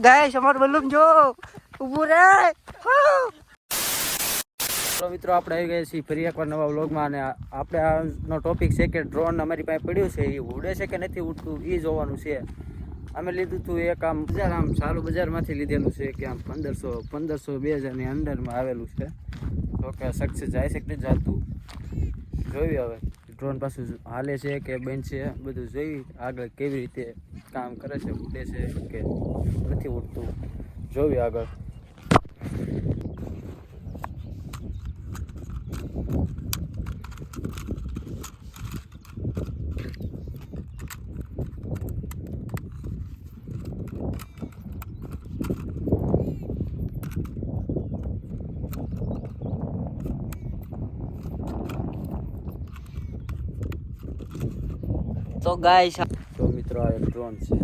Guys અમાર balloon જો ઊભું રે તો મિત્રો આપણે આવી ગયા છીએ ફરી એકવાર નવા વ્લોગમાં અને આપણે આનો ટોપિક છે કે ડ્રોન અમારી પાસે પડ્યું છે એ ઉડે છે કે નથી ઉડતું એ જોવાનું છે. અમે લીધું હતું એક આમ બજાર આમ સારું બજારમાંથી લીધેલું છે કે આમ 1500-2000ની અંડરમાં આવેલું છે. તો કે સક્સેસ જાય છે કે નથી જતું જોયું. હવે ડ્રોન પાછું હાલે છે કે બંધ છે બધું જોઈ આગળ કેવી રીતે કામ કરે છે, ઉડે છે કે નથી ઉડતું જોયું આગળ. તો ગાઈસ તો મિત્રો આ એક ડ્રોન છે.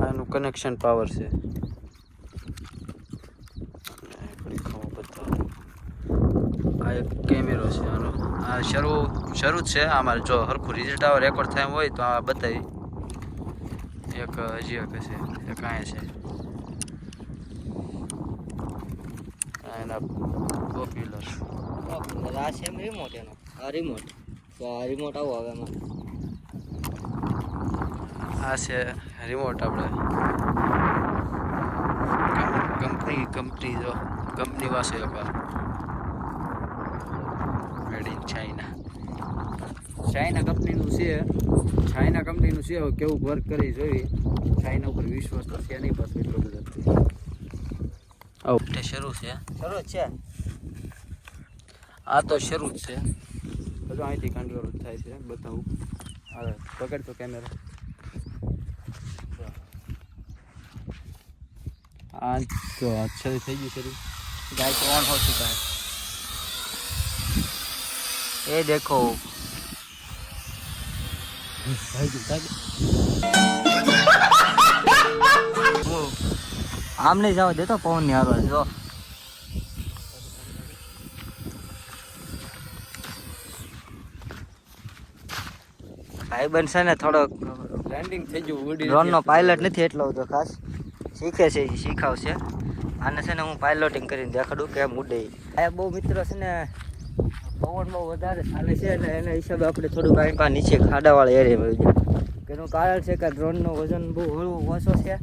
આનું કનેક્શન પાવર છે. આ એક કેમેરો છે આનો. આ શરૂ જ છે. અમારે જો સરખું રિઝલ્ટ આવે રેકોર્ડ થાય હોય તો આ બતાવી. એક હજી એક છે, એક અહીંયા છે. એના પોપ્યુલર આ છે રિમોટ એનો. આ રિમોટ તો આ રિમોટ આવો હવે એમાં. આ છે રિમોટ. આપણે કંપની જો કંપની પાસે મેડ ઇન ચાઇના કંપનીનું છે. ચાઇના કંપનીનું છે. હવે કેવું વર્ક કરી જોઈ. ચાઇના ઉપર વિશ્વાસ તો છે નહીં પાછું એટલો બધો. આવું શરૂ છે. આ તો શરૂ જ છે. બધું અહીંથી કંટ્રોલ થાય છે. બતાવું. હવે પકડ તો કેમેરા. આ તો શરૂ થઈ ગયું. શરૂ गाइस ऑन हो चुका है. ये देखो आम नहीं जाओ दे तो पवन नहीं आ रहा जो भाई बनसे ने थोड़ो લેન્ડિંગ થઈ ગયું. ડ્રોન નો પાયલટ નથી એટલો બધો ખાસ શીખે છે, શીખાવશે. આને છે ને હું પાયલોટિંગ કરીને દેખાડું કેમ ઉડે. આ બહુ મિત્રો છે ને પવન બહુ વધારે ચાલે છે અને એના હિસાબે આપણે થોડુંક અહીં પા નીચે ખાડાવાળા એરિયામાં આવી જાય. એનું કારણ છે કે ડ્રોનનું વજન બહુ હળવું ઓછો છે.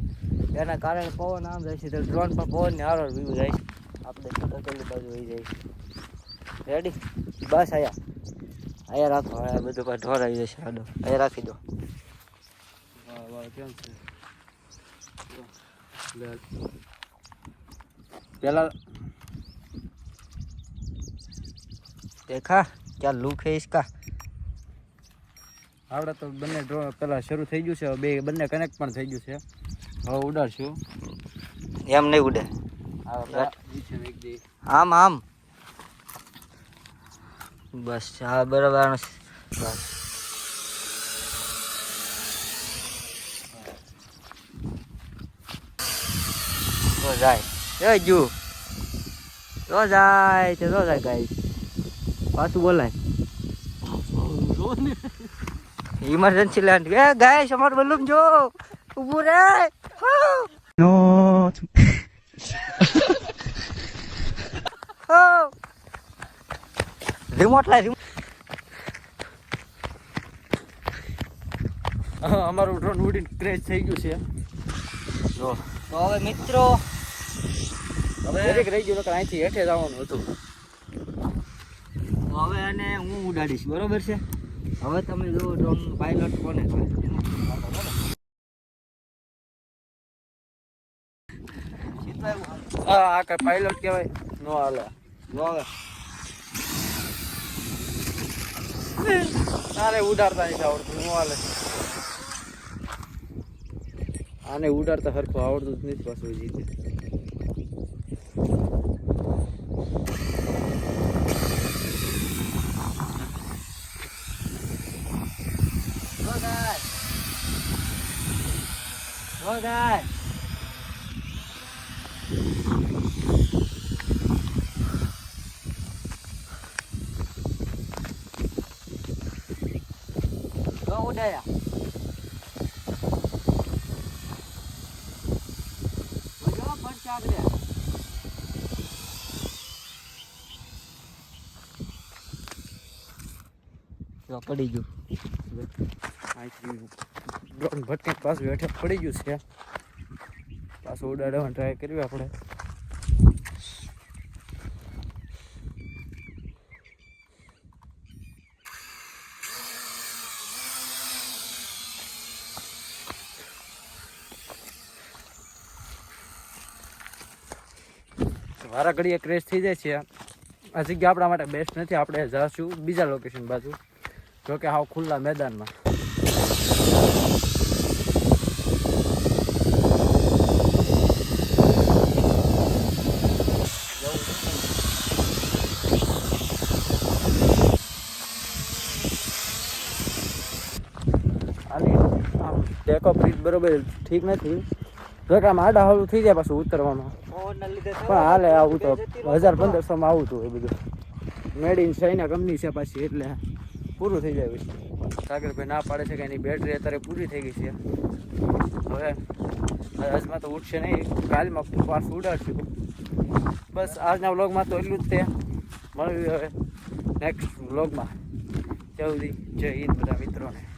એના કારણે પવન આમ જાય છે તો ડ્રોન પર પવનની હારોળ વ્યૂ જાય છે. આપણે કકેલી બાજુ વહી જાય છે. રેડી? બસ અહીંયા રાખો. આ બધું કાંઈ ઢોર આવી જશે. આડો અહીંયા રાખી દો. કેમ છે પેલા देखा क्या लुक है इसका. આપણે તો બંને ડ્રોન પેલા શરૂ થઈ ગયું છે. બે બંને કનેક્ટ પણ થઈ ગયું છે. હવે ઉડાડશું. એમ નહીં ઉડે. આમ આમ બસ. હા બરાબર. બસ તો જાય જો જાય તો જાય ગાઈસ. પાછું બોલાય ઇમરજન્સી લેન્ડ. એ ગાઈસ અમાર બલૂન જો ઊભું રે નો રિમોટ લાય. અમારું ડ્રોન ઉડીને ક્રેશ થઈ ગયું છે. જો તો હવે મિત્રો દરેક રહી ગયું તો અહીંથી હેઠે જવાનું હતું. તો હવે આને હું ઉડાડીશ. બરોબર છે. હવે તમે જો ડ્રોન પાયલટ કોને છે. આ કઈ પાયલોટ કહેવાય નો હાલે. જો હવે આને ઉડાડતા નથી આવડતું. નો હાલે. આને ઉડાડતા સરખું આવડતું જ નથી પાછું. જીતે ગાય જો ઉડાયા જો પડશે આગળ જો પડી ગયું ડ્રોન ભટકે પાછું હેઠે પડી ગયું છે પાછું ઉડાડવાની ટ્રાય કરવી આપણે વારા ઘડીએ ક્રેશ થઈ જાય છે આ જગ્યા આપણા માટે બેસ્ટ નથી આપણે જઈશું બીજા લોકેશન બાજુ જોકે હાવ ખુલ્લા મેદાનમાં આમ ટેકો ફીટ બરોબર ઠીક નથી જોકે આમ આડા હળવું થઈ જાય પાછું ઉતરવામાં પણ હાલે આવું તો 1500 માં આવું હતું એ બધું મેડ ઇન ચાઇના કંપની છે પાછી એટલે પૂરું થઈ જાય પછી સાગરભાઈ ના પાડે છે કે એની બેટરી અત્યારે પૂરી થઈ ગઈ છે હવે આજમાં તો ઉઠશે નહીં કાલમાં પાછું ઉડાડશું બસ આજના વ્લોગમાં તો એટલું જ તે મળ્યું હવે નેક્સ્ટ વ્લોગમાં ત્યાં સુધી જય હિન્દ બધા મિત્રોને